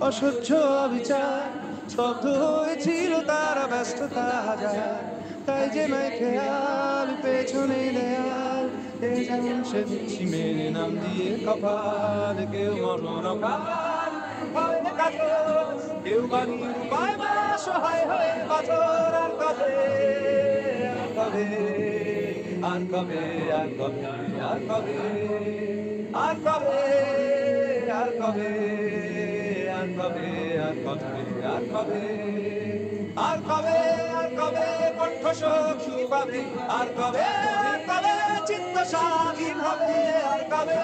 অসহ্য অবিচার স্তব্ধ হয়েছিল তারা ব্যস্ততা হাজার তাই যে নাই খেয়াল পেছনে দেয়াল এ যেমন সে দিচ্ছি মেনে নাম দিয়ে কপাল কেউ মরণ কাল কেউ বাড়ির উপায় বা সহায় হয়ে পাথর আর কবে আর কবে আর কবে আর কবে আর কবে আর কবে আর কবে আর কবে আর কবে আর কবে আর কবে কণ্ঠ শক্তি পাবে আর কবে চিত্ত স্বাধীন হবে আর কবে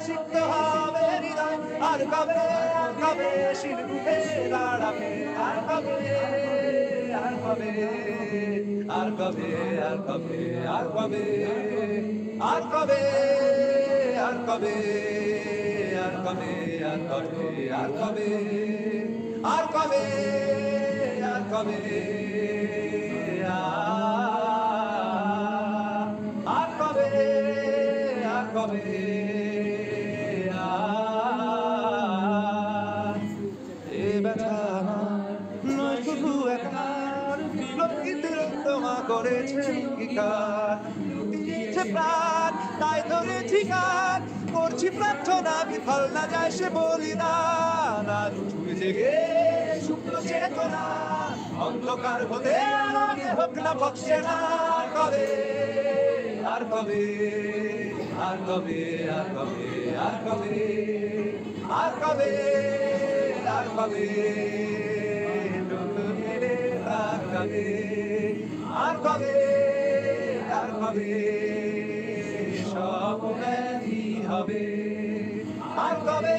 সিদ্ধ হবে হৃদয় আর কবে শিল্পে দাঁড়াবে আর কবে আর কবে আর কবে আর কবে আর কবে আর কবে আর কবে আর কবে আর কবে আর কবে আর কবে আর কবে আর কবে আর কবে এ ব্যথা নয় শুধু একার বিলকিতের তোমা করেছে অঙ্গীকার দিয়েছে প্রাণ তাই ধরেছি গান করছি প্রার্থনা বিফল না যায় সে বলিদান আর ছুঁয়ে জেগে শুক্র চেতনা অন্ধকার হতে আলোকে হোক না পক্ষে না কবে আর কবে আর কবে আর কবে আর কবে আর কবে আর কবে আর কবে আর কবে আর কবে সব ব্যাধি হবে আর কবে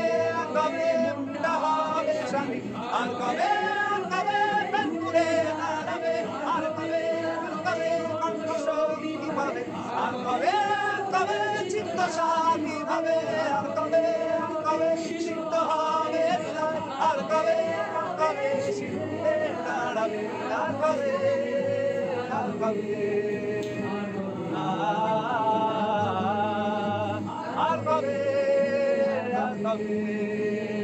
মুন্ডা হবে স্বামী আর কবে পেন্তুরে দাঁড়াবে আর কবে কণ্ঠ শক্তি পাবে আর কবে চিত্ত শান্তি হবে আর কবে সিদ্ধ হবে আর কবে শিল্পে দাঁড়াবে আর কবে আর কবে আর কবে আর কবে